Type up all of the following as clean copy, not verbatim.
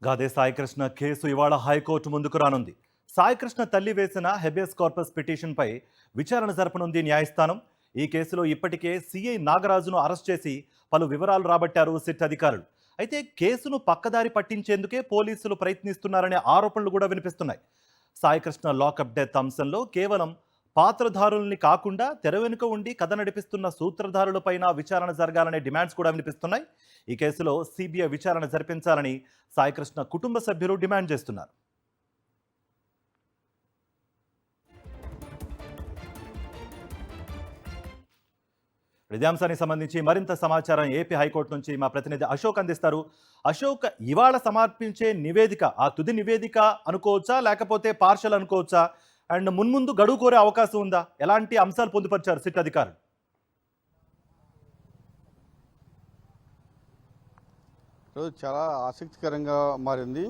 Gade Saikrishna case ఇవాళ high court ముందుకు రానుంది. సాయికృష్ణ తల్లి వేసిన హెబియస్ కార్పస్ పిటిషన్పై విచారణ జరపనుంది న్యాయస్థానం. ఈ కేసులో ఇప్పటికే సిఐ నాగరాజును అరెస్ట్ చేసి పలు వివరాలు రాబట్టారు సిట్ అధికారులు. అయితే కేసును పక్కదారి పట్టించేందుకే పోలీసులు ప్రయత్నిస్తున్నారనే ఆరోపణలు కూడా వినిపిస్తున్నాయి. సాయికృష్ణ లాకప్ డెత్ అంశంలో కేవలం పాత్రధారుల్ని కాకుండా తెర వెనుక ఉండి కథ నడిపిస్తున్న సూత్రధారులపైన విచారణ జరగాలనే డిమాండ్స్ కూడా వినిపిస్తున్నాయి. ఈ కేసులో సిబిఐ విచారణ జరిపించాలని సాయికృష్ణ కుటుంబ సభ్యులు డిమాండ్ చేస్తున్నారు. ఇదే అంశానికి సంబంధించి మరింత సమాచారం ఏపీ హైకోర్టు నుంచి మా ప్రతినిధి అశోక్ అందిస్తారు. అశోక్, ఇవాళ సమర్పించే నివేదిక ఆ తుది నివేదిక అనుకోవచ్చా, లేకపోతే పార్షల్ అనుకోవచ్చా? అండ్ మున్ముందు గడువు కోరే అవకాశం ఉందా? ఎలాంటి అంశాలు పొందుపరిచారు సిట్ అధికారులు? చాలా ఆసక్తికరంగా మారింది.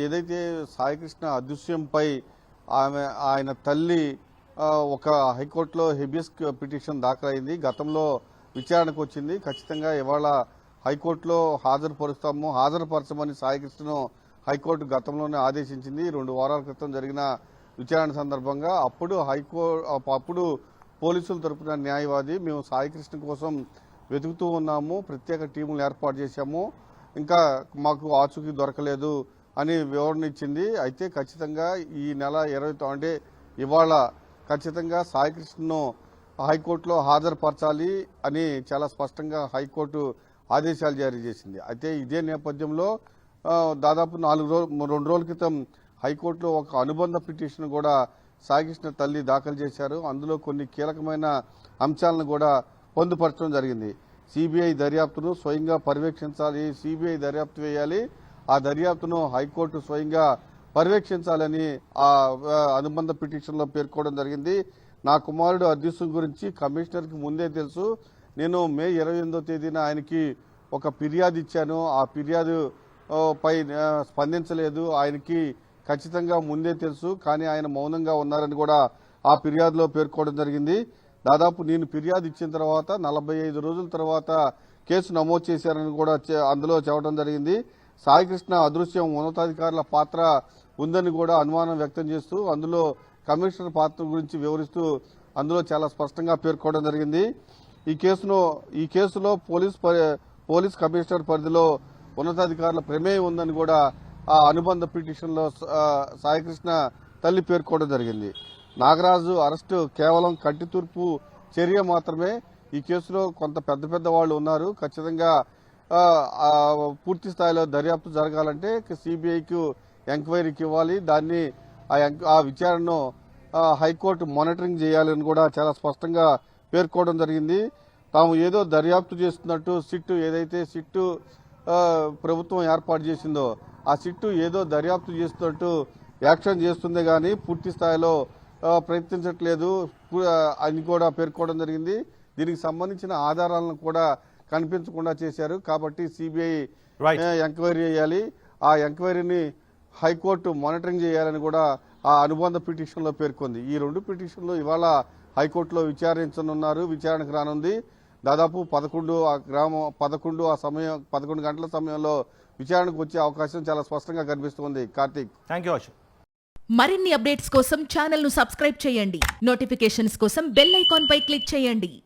ఏదైతే సాయికృష్ణ అదృశ్యంపై ఆయన తల్లి ఒక హైకోర్టులో హెబియస్ పిటిషన్ దాఖలైంది. గతంలో విచారణకు వచ్చింది. ఖచ్చితంగా ఇవాళ హైకోర్టులో హాజరుపరచమని సాయికృష్ణను హైకోర్టు గతంలోనే ఆదేశించింది. 2 వారాల క్రితం జరిగిన విచారణ సందర్భంగా అప్పుడు పోలీసుల తరపున న్యాయవాది, మేము సాయికృష్ణ కోసం వెతుకుతూ ఉన్నాము, ప్రత్యేక టీములు ఏర్పాటు చేశాము, ఇంకా మాకు ఆచూకీ దొరకలేదు అని వివరణ ఇచ్చింది. అయితే ఖచ్చితంగా ఈ నెల 20 అంటే ఇవాళ ఖచ్చితంగా సాయికృష్ణను హైకోర్టులో హాజరుపరచాలి అని చాలా స్పష్టంగా హైకోర్టు ఆదేశాలు జారీ చేసింది. అయితే ఇదే నేపథ్యంలో దాదాపు 2 రోజుల క్రితం హైకోర్టులో ఒక అనుబంధ పిటిషన్ కూడా సాయికృష్ణ తల్లి దాఖలు చేశారు. అందులో కొన్ని కీలకమైన అంశాలను కూడా పొందుపరచడం జరిగింది. సిబిఐ దర్యాప్తును స్వయంగా పర్యవేక్షించాలి, సిబిఐ దర్యాప్తు వేయాలి, ఆ దర్యాప్తును హైకోర్టు స్వయంగా పర్యవేక్షించాలని ఆ అనుబంధ పిటిషన్లో పేర్కోవడం జరిగింది. నా కుమారుడు అదృశ్యం గురించి కమిషనర్కి ముందే తెలుసు. నేను మే 28వ తేదీన ఆయనకి ఒక ఫిర్యాదు ఇచ్చాను. ఆ ఫిర్యాదు పై స్పందించలేదు. ఆయనకి ఖచ్చితంగా ముందే తెలుసు, కానీ ఆయన మౌనంగా ఉన్నారని కూడా ఆ ఫిర్యాదులో పేర్కోవడం జరిగింది. దాదాపు నేను ఫిర్యాదు ఇచ్చిన తర్వాత 45 రోజుల తర్వాత కేసు నమోదు చేశారని కూడా అందులో చెప్పడం జరిగింది. సాయికృష్ణ అదృశ్యం ఉన్నతాధికారుల పాత్ర ఉందని కూడా అనుమానం వ్యక్తం చేస్తూ అందులో కమిషనర్ పాత్ర గురించి వివరిస్తూ అందులో చాలా స్పష్టంగా పేర్కోవడం జరిగింది. ఈ కేసులో పోలీస్ కమిషనర్ పరిధిలో ఉన్నతాధికారుల ప్రమేయం ఉందని కూడా ఆ అనుబంధ పిటిషన్లో సాయికృష్ణ తల్లి పేర్కోవడం జరిగింది. నాగరాజు అరెస్టు కేవలం కంటితుర్పు చర్య మాత్రమే. ఈ కేసులో కొంత పెద్ద వాళ్ళు ఉన్నారు. ఖచ్చితంగా పూర్తి స్థాయిలో దర్యాప్తు జరగాలంటే సిబిఐకి ఎంక్వైరీకి ఇవ్వాలి. దాన్ని ఆ విచారణను హైకోర్టు మానిటరింగ్ చేయాలని కూడా చాలా స్పష్టంగా పేర్కోవడం జరిగింది. తాము ఏదో దర్యాప్తు చేస్తున్నట్టు సిట్టు ప్రభుత్వం ఏర్పాటు చేసిందో ఆ సిట్టు ఏదో దర్యాప్తు చేస్తున్నట్టు యాక్షన్ చేస్తుందే గానీ పూర్తి స్థాయిలో ప్రయత్నించట్లేదు అని కూడా పేర్కోవడం జరిగింది. దీనికి సంబంధించిన ఆధారాలను కూడా కనిపించకుండా చేశారు. కాబట్టి సిబిఐ ఎంక్వైరీ చేయాలి, ఆ ఎంక్వైరీని హైకోర్టు మానిటరింగ్ చేయాలని కూడా ఆ అనుబంధ పిటిషన్లో పేర్కొంది. ఈ 2 పిటిషన్లు ఇవాళ హైకోర్టులో విచారణకు రానుంది. దాదాపు 11 గంటల సమయంలో విచారణకు వచ్చే అవకాశం చాలా స్పష్టంగా కనిపిస్తుంది. Karthik, thank you Ashok. మరిన్ని అప్డేట్స్ కోసం ఛానల్ ను సబ్స్క్రైబ్ చేయండి. నోటిఫికేషన్స్ కోసం బెల్ ఐకాన్ పై క్లిక్ చేయండి.